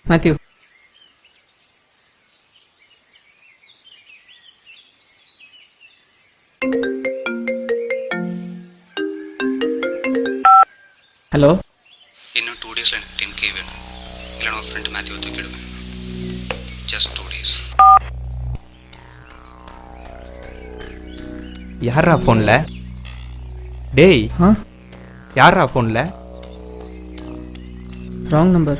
Matthew. Hello. In 2 days 10K will. Ilana friend Matthew thukiduven. Just 2 days. யாரா ஃபோன்ல? டேய். யாரா ஃபோன்ல? Wrong number.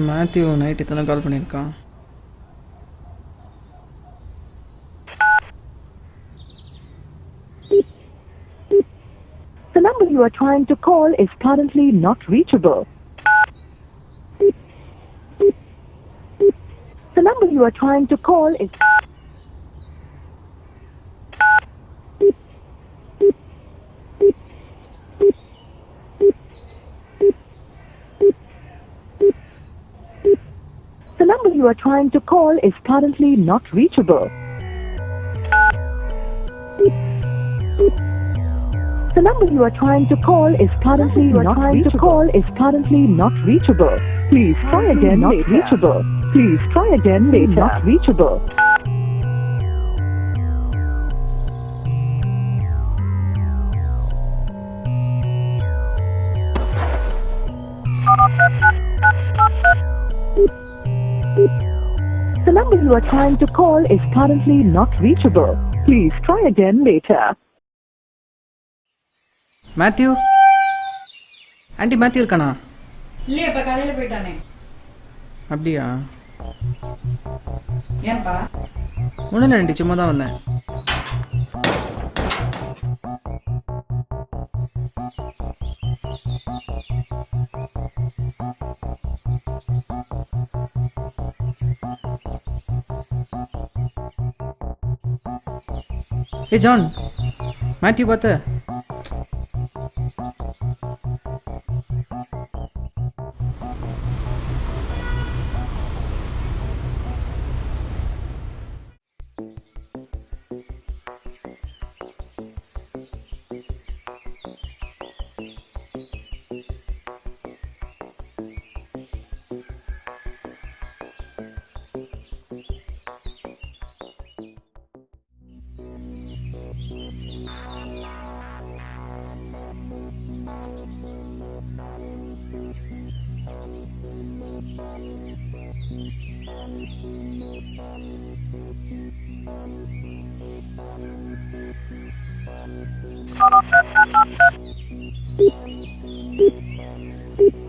மேத்யூ நைட் இத்தனை கால் பண்ணியிருக்கான். The number you are trying to call is currently not reachable. The number you are trying to call is... The number you are trying to call is currently not reachable. The number you are trying to call is currently not reachable. Please try again later. Reachable. Please try again later. Not reachable. The number you are trying to call is currently not reachable. Please try again later. Matthew. Aunty Matthew இருக்கானா? இல்லையே, இப்போ காலையில் போயிட்டானே. அப்படியா? ஏன்பா? ஒன்றும் இல்லை aunty, சும்மா தான் வந்தேன். ஏ ஜான், மேத்யூ பார்த்த?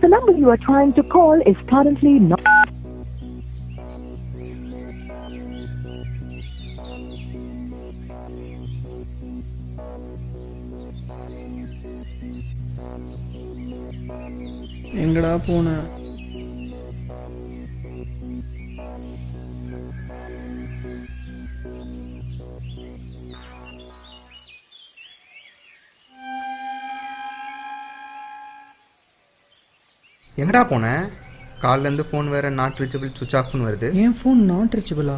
The number you are trying to call is currently not... எங்கடா போன? எங்கடா போன? கால்லேருந்து ஃபோன் வேறு நாட் ரீச்சபிள் சுவிச் ஆஃப்னு வருது. என் ஃபோன் நாட் ரீச்சபிளா?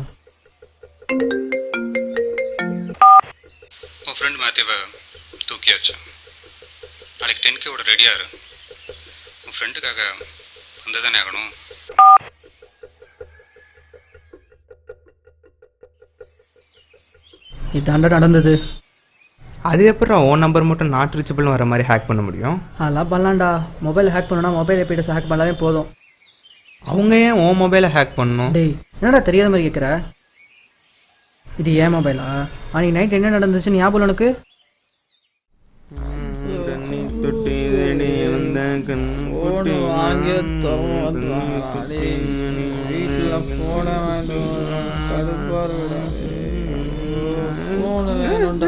உன் ஃப்ரெண்ட் மேத்யூவை தூக்கியாச்சு. நாளைக்கு 10K ரெடியாக இரு. உன் ஃப்ரெண்டுக்காக வந்து தானே ஆகணும். இதாண்டா நடந்தது. அது எப்பறம் உன் நம்பர் மட்டும் நாட் ரீச்சபிள்னு வர மாதிரி ஹேக் பண்ண முடியும்? அதெல்லாம் பண்ணலாம்டா. மொபைல் ஹேக் பண்ணணும்னா மொபைல் எப்படிட்டு ஹேக் பண்ணாலே போதும். அவங்க ஏன் உன் மொபைலை ஹேக் பண்ணணும்? டேய், என்னடா தெரியாத மாதிரி கேட்குற? இது ஏன் மொபைலா? அன்னைக்கு நைட் என்ன நடந்துச்சு ஞாபகம் உனக்கு? ஃபோனு வாங்கி வீட்டில் ஃபோனை வாங்கிட்டு கடுப்பாக ஃபோனு வேணும்டா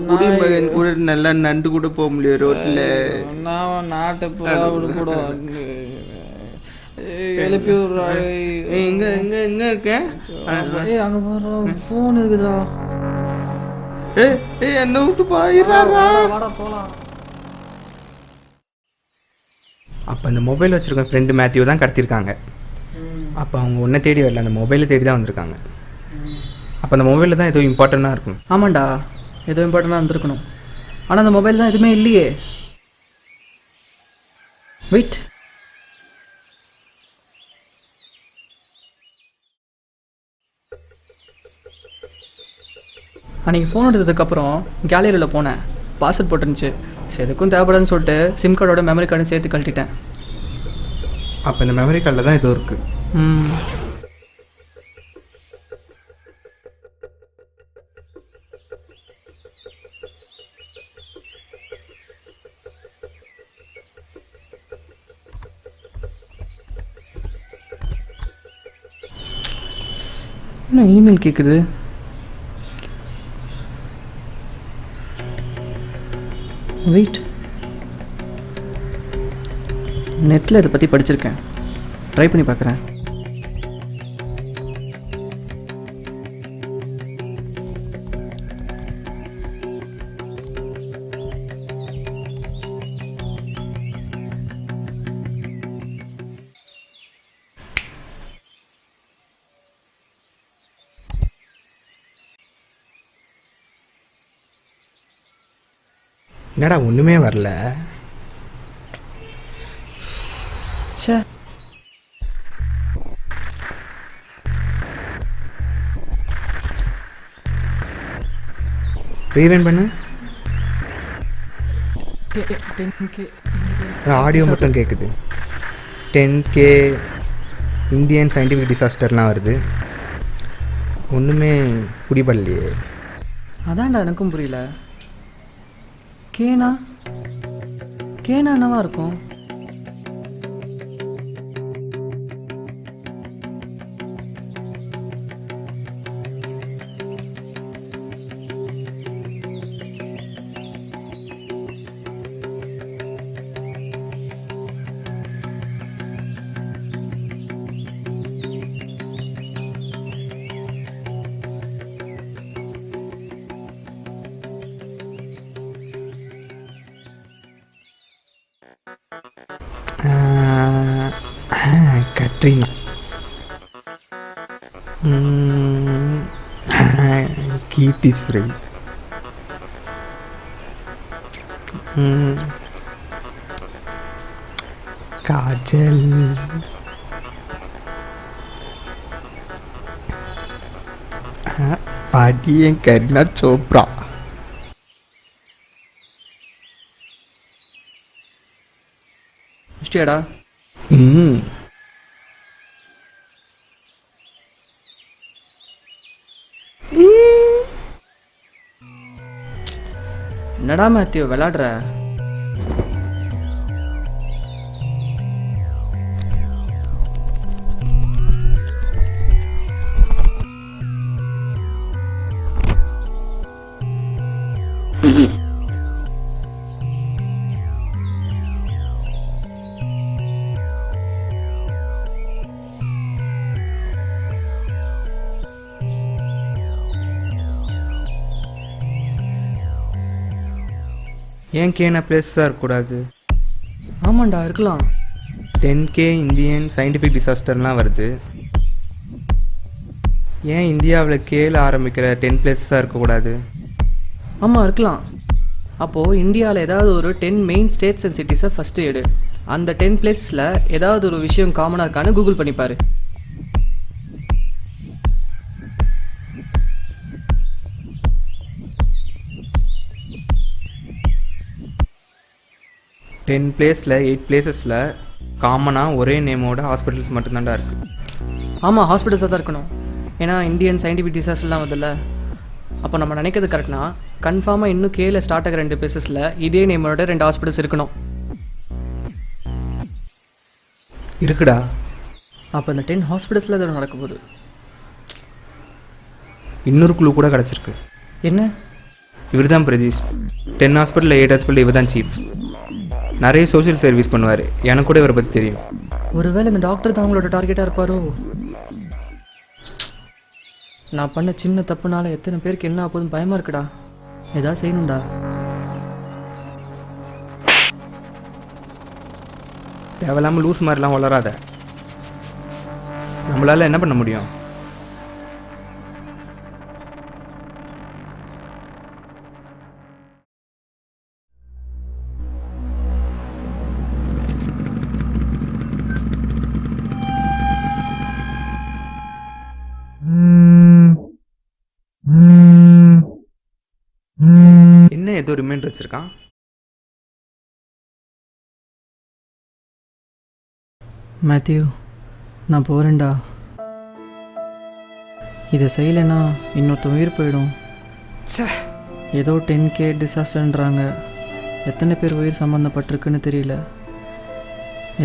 குடிமகன் கூட நல்லா நண்டு கூட போக முடியும் ரோட்ல. நான் நாட்டை புறா கூட எழுப்பி விடுறாரு. எங்க எங்க எங்க இருக்கேன்? அங்க போற ஃபோன் இருக்குதா? என்ன விட்டு போயிடுறாரா? வாடா போலாம். அப்போ அந்த மொபைல் வச்சுருக்க ஃப்ரெண்டு மேத்யூ தான் கடத்திருக்காங்க. அப்போ அவங்க ஒன்றை தேடி வரல, அந்த மொபைலை தேடி தான் வந்திருக்காங்க. அப்போ அந்த மொபைலில் தான் ஏதோ இம்பார்ட்டண்ட்டாக இருக்கும். ஆமாண்டா, ஏதோ இம்பார்ட்டண்ட்டாக இருந்திருக்கணும். ஆனால் அந்த மொபைல் தான் எதுவுமே இல்லையே. வெயிட், அன்றைக்கி ஃபோன் எடுத்ததுக்கப்புறம் கேலரியில் போனேன். பாஸ்வேர்ட் போட்டுருந்துச்சு. சரி, எதுக்கும் தேவைப்படுன்னு சொல்லிட்டு சிம் கார்டோட மெமரி கார்டும் சேர்த்து கழட்டிட்டேன். அப்போ இந்த மெமரி கார்டில் தான் ஏதோ இருக்குது. என்ன இமெயில் கேட்குது? வெயிட், நெட்டில் இதை பற்றி படிச்சிருக்கேன். ட்ரை பண்ணி பார்க்குறேன். என்னடா ஒன்றுமே வரல. சே, ரீவைண்ட் பண்ணு. 10K ஆடியோ மட்டும் கேட்குது. 10K இந்தியன் சயின்டிஃபிக் டிசாஸ்டர்லாம் வருது. ஒன்றுமே குடிபடலையே. அதான்டா எனக்கும் புரியல. கேனா என்னவா இருக்கும்? கட்ரினா, கீர்த்தி சுரேஷ், காஜல், பாட்டியன் கரீனா சோப்ரா. முடிச்சியாடா? என்னடா மேத்யூ விளாடுற? ஏன் கேனா பிளேஸாக இருக்கக்கூடாது? ஆமாண்டா, இருக்கலாம். 10K இந்தியன் சயின்டிஃபிக் டிசாஸ்டர்லாம் வருது. ஏன் இந்தியாவில் கேல ஆரம்பிக்கிற 10 பிளேஸாக இருக்கக்கூடாது? ஆமாம், இருக்கலாம். அப்போது இந்தியாவில் ஏதாவது ஒரு 10 மெயின் ஸ்டேட்ஸ் அண்ட் சிட்டிஸை ஃபஸ்ட்டு எடு. அந்த 10 பிளேஸில் ஏதாவது ஒரு விஷயம் காமனாக இருக்கான்னு கூகுள் பண்ணிப்பார். டென் பிளேஸில் 8 பிளேசஸில் காமனாக ஒரே நேமோட ஹாஸ்பிட்டல்ஸ் மட்டும்தான்டா இருக்குது. ஆமாம், ஹாஸ்பிட்டல்ஸாக தான் இருக்கணும். ஏன்னா இந்தியன் சயின்டிஃபிக் டிசாஸ்டர்லாம் வருதுல்ல. அப்போ நம்ம நினைக்கிறது கரெக்ட்னா கன்ஃபார்மாக இன்னும் கேல ஸ்டார்ட் ஆகிற 2 பிளேசஸில் இதே நேமோட 2 ஹாஸ்பிட்டல்ஸ் இருக்கணும். இருக்குடா. அப்போ இந்த 10 ஹாஸ்பிட்டல்ஸில் தான் நடக்க போகுது. இன்னொரு குழு கூட கிடச்சிருக்கு. என்ன? இவர் தான் பிரதீஷ். 10 ஹாஸ்பிட்டலில் 8 ஹாஸ்பிட்டல் இவர் தான் சீஃப். நிறைய சோஷியல் சர்வீஸ் பண்ணுவார். எனக்கு கூட இவரை பற்றி தெரியும். ஒருவேளை இந்த டாக்டர் தான் அவங்களோட டார்கெட்டாக இருப்பாரோ? நான் பண்ண சின்ன தப்புனால எத்தனை பேருக்கு என்ன ஆகுதுன்னு பயமாக இருக்குடா. ஏதாவது செய்யணும்டா. தேவையில்லாமல் லூஸ் மாதிரிலாம் வளராத. நம்மளால் என்ன பண்ண முடியும்? என்ன ஏதோ ரிமைண்டர் வச்சிருக்கான்? மேத்யூ, நான் போகிறேன்டா. இதை செய்யலைன்னா இன்னொருத்த உயிர் போயிடும். ஏதோ 10K டிசாஸ்டர்ன்றாங்க. எத்தனை பேர் உயிர் சம்மந்தப்பட்டிருக்குன்னு தெரியல.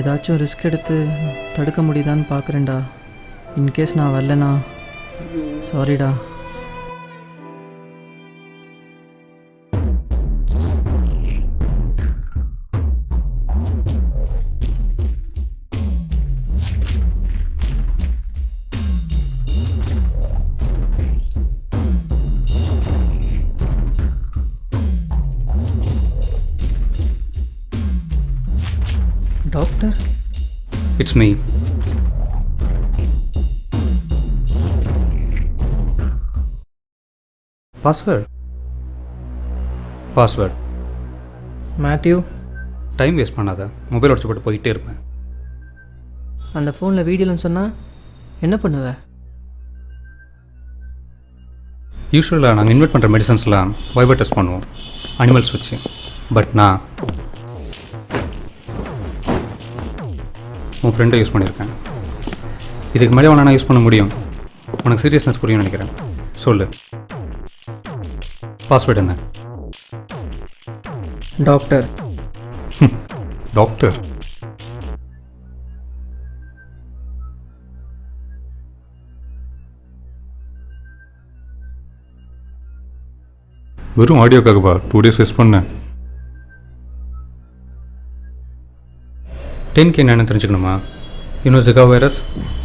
ஏதாச்சும் ரிஸ்க் எடுத்து தடுக்க முடியுதான்னு பார்க்குறேன்டா. இன்கேஸ் நான் வரலனா சாரிடா. Doctor, it's me. Password. Matthew, time waste பண்ணாத. மொபைல் உடச்சு போட்டு போயிட்டே இருப்பேன். அந்த ஃபோனில் வீடியோன்னு சொன்னால் என்ன பண்ணுவ? யூஸ்வலாக நாங்கள் இன்வெர்ட் பண்ணுற மெடிசன்ஸ்லாம் வைபர் டெஸ்ட் பண்ணுவோம் அனிமல்ஸ் வச்சு. பட் நான் உன் ஃப்ரெண்டை யூஸ் பண்ணியிருக்கேன். இதுக்கு மேலே வேணா நான் யூஸ் பண்ண முடியும். உனக்கு சீரியஸ்னஸ் புரியும்னு நினைக்கிறேன். சொல்லு, பாஸ்வேர்டு என்ன? டாக்டர். டாக்டர்? வெறும் ஆடியோக்காகவா 2 days வேஸ்ட் பண்ணேன்? 10K என்னன்னு தெரிஞ்சுக்கணுமா? இன்னும் ஜிகா வைரஸ்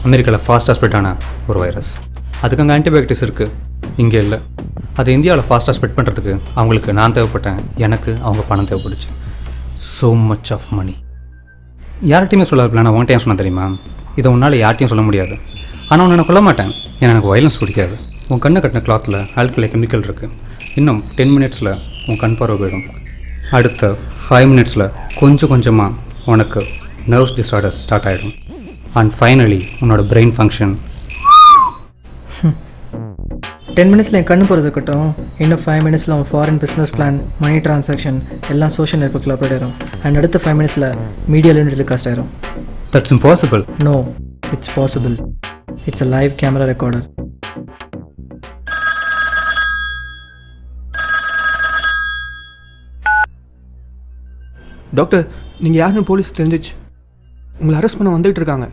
அமெரிக்காவில் ஃபாஸ்ட்டாக ஸ்ப்ரெட் ஆன ஒரு வைரஸ். அதுக்கு அங்கே ஆன்டிபயோட்டிக்ஸ் இருக்குது, இங்கே இல்லை. அது இந்தியாவில் ஃபாஸ்ட்டாக ஸ்ப்ரெட் பண்ணுறதுக்கு அவங்களுக்கு நான் தேவைப்பட்டேன், எனக்கு அவங்க பணம் தேவைப்பட்டுச்சு. So much of money. யார்கிட்டையுமே சொல்லாத நான் உன்கிட்ட சொன்ன தெரியுமா? இதை உன்னால் யார்ட்டையும் சொல்ல முடியாது. ஆனால் உன்னை நான் கொல்ல மாட்டேன், ஏன்னா எனக்கு வயலன்ஸ் பிடிக்காது. உன் கண்ணை கட்டின கிளாத்தில் ஆல்கலை கெமிக்கல் இருக்குது. இன்னும் 10 minutesல உன் கண் பார்வை போயிடும். அடுத்த 5 minutesல கொஞ்சம் கொஞ்சமாக உனக்கு நர்வ்ஸ் டிஸார்டர்ஸ் ஸ்டார்ட் ஆகிடும். அண்ட் ஃபைனலி உன்னோட பிரெயின் ஃபங்க்ஷன். 10 minutesல என் கண்ணு போகிறது இருக்கட்டும், இன்னும் 5 minutesல அவன் foreign business plan, money transaction எல்லாம் சோஷியல் நெட்வொர்க்கில் அப்டேட் ஆயிரும். அண்ட் அடுத்த 5 minutesல மீடியாவில் டெலிகாஸ்ட் ஆயிரும். That's impossible. No, it's possible. It's a live camera recorder. Doctor, நீங்கள் யாருன்னு போலீஸ் தெரிஞ்சிச்சு. உங்களை அரெஸ்ட் பண்ண வந்துட்டு இருக்காங்க.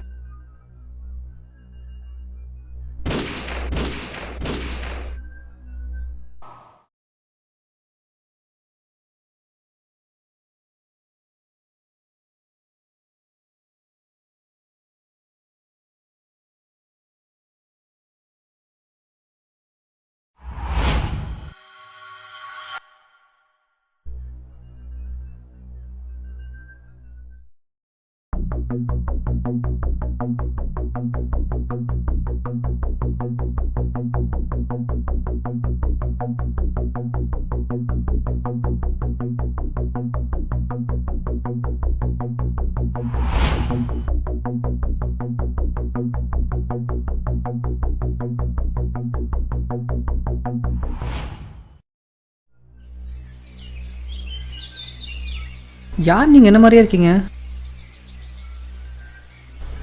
யார் நீங்கள்? என்ன மாதிரியே இருக்கீங்க?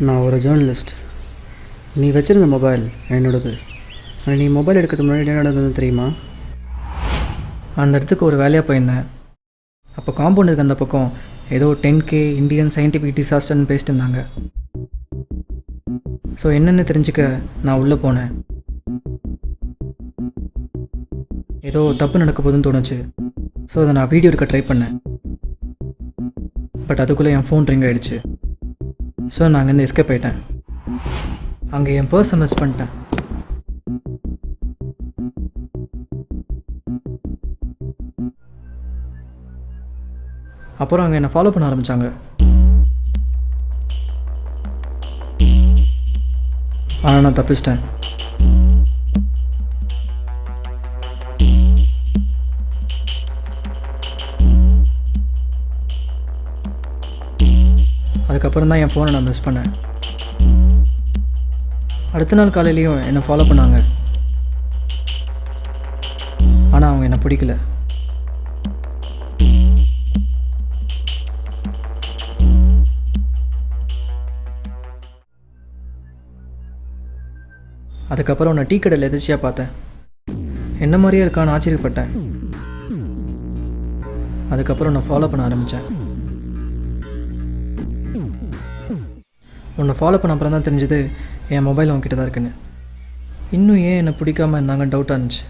நான் ஒரு ஜேர்னலிஸ்ட். நீ வச்சுருந்த மொபைல் என்னோடது. நீ மொபைல் எடுக்கிறதுக்கு முன்னாடி என்ன நடந்ததுன்னு தெரியுமா? அந்த இடத்துக்கு ஒரு வேலையாக போயிருந்தேன். அப்போ காம்பவுண்டுக்கு அந்த பக்கம் ஏதோ 10K இந்தியன் சயின்டிஃபிக் டிசாஸ்டர்னு பேசிட்டு இருந்தாங்க. ஸோ என்னென்னு தெரிஞ்சுக்க நான் உள்ளே போனேன். ஏதோ தப்பு நடக்க போதுன்னு தோணுச்சு. ஸோ அதை நான் வீடியோ எடுக்க ட்ரை பண்ணேன். பட் அதுக்குள்ளே என் ஃபோன் ரிங் ஆகிடுச்சு. ஸோ நான் அங்கேருந்து எஸ்கேப் ஆகிட்டேன். அங்கே என் பர்ஸை மிஸ் பண்ணிட்டேன். அப்புறம் அங்கே என்னை ஃபாலோ பண்ண ஆரம்பித்தாங்க. ஆனால் நான் தப்பிச்சிட்டேன். அதுக்கப்புறம் தான் என் ஃபோனை நான் மிஸ் பண்ணேன். அடுத்த நாள் காலையிலையும் என்னை ஃபாலோ பண்ணாங்க. ஆனால் அவங்க என்னை பிடிக்கல. அதுக்கப்புறம் நான் டீ கடையில் எதிர்ச்சியாக பார்த்தேன். என்ன மாதிரியே இருக்கான்னு ஆச்சரியப்பட்டேன். அதுக்கப்புறம் நான் ஃபாலோ பண்ண ஆரம்பித்தேன். உன்னை ஃபாலோ பண்ண அப்புறம் தான் தெரிஞ்சது என் மொபைல் உங்ககிட்ட தான் இருக்குன்னு. இன்னும் ஏன் என்னை பிடிக்காமல் இருந்தாங்கன்னு டவுட்டாக இருந்துச்சு.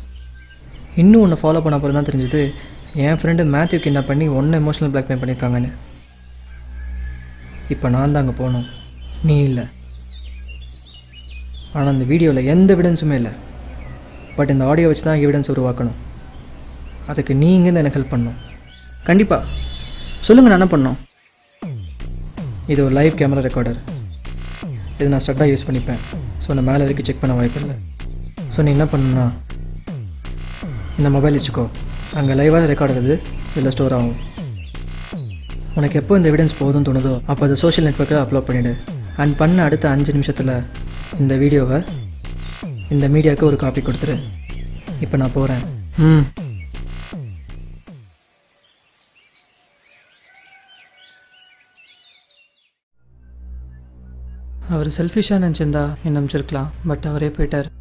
இன்னும் உன்னை ஃபாலோ பண்ண அப்புறம் தான் தெரிஞ்சது என் ஃப்ரெண்டு மேத்யூக்கு என்ன பண்ணி ஒன்று எமோஷனல் பிளாக்மெயில் பண்ணியிருக்காங்கன்னு. இப்போ நான் தான் அங்கே போகணும், நீ இல்லை. ஆனால் அந்த வீடியோவில் எந்த எவிடன்ஸுமே இல்லை. பட் இந்த ஆடியோ வச்சு தான் எவிடன்ஸ் உருவாக்கணும். அதுக்கு நீ இங்கேருந்து எனக்கு ஹெல்ப் பண்ணணும். கண்டிப்பாக சொல்லுங்கள், நான் என்ன பண்ணோம்? இது ஒரு லைவ் கேமரா ரெக்கார்டர். இது நான் ஸ்டட்டாக யூஸ் பண்ணிப்பேன். ஸோ நான் மேலே வரைக்கும் செக் பண்ண வாய்ப்பு இல்லை. ஸோ நீ என்ன பண்ணணும்னா இந்த மொபைல் வச்சுக்கோ. அங்கே லைவாக ரெக்கார்ட் ஆகுது, இதில் ஸ்டோர் ஆகும். உனக்கு எப்போ இந்த எவிடன்ஸ் போதும்னு தோணுதோ அப்போ அதை சோஷியல் நெட்வொர்க்கில் அப்லோட் பண்ணிவிடு. அண்ட் பண்ண அடுத்த 5 நிமிஷத்தில் இந்த வீடியோவை இந்த மீடியாவுக்கு ஒரு காப்பி கொடுத்துரு. இப்போ நான் போகிறேன். அவர் செல்ஃபிஷாக நினச்சிருந்தா என்ன அமைச்சிருக்கலாம். பட் அவரே போயிட்டார்.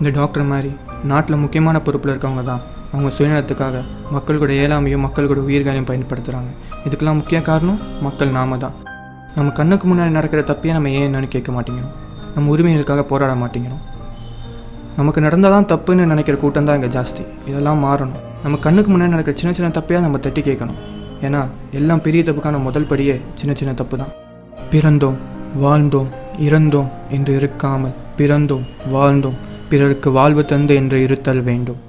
இந்த டாக்டர் மாதிரி நாட்டில் முக்கியமான பொறுப்பில் இருக்கவங்க தான் அவங்க சுயநலத்துக்காக மக்களோட இயலாமையும் மக்களோட உயிர்களையும் பயன்படுத்துகிறாங்க. இதுக்கெல்லாம் முக்கிய காரணம் மக்கள் நாம தான். நம்ம கண்ணுக்கு முன்னாடி நடக்கிற தப்பையே நம்ம ஏன் என்னன்னு கேட்க மாட்டேங்கிறோம். நம்ம உரிமைகளுக்காக போராட மாட்டேங்கிறோம். நமக்கு நடந்தால் தான் தப்புன்னு நினைக்கிற கூட்டம் தான் இங்கே ஜாஸ்தி. இதெல்லாம் மாறணும். நம்ம கண்ணுக்கு முன்னாடி நடக்கிற சின்ன சின்ன தப்பையாக நம்ம தட்டி கேட்கணும். ஏன்னா எல்லாம் பெரிய தப்புக்கான முதல் படியே சின்ன சின்ன தப்பு தான். பிறந்தோம், வாழ்ந்தோம், இறந்தோம் என்று இருக்காமல் பிறந்தோம், வாழ்ந்தோம், பிறருக்கு வாழ்வு தந்து என்று இருத்தல் வேண்டும்.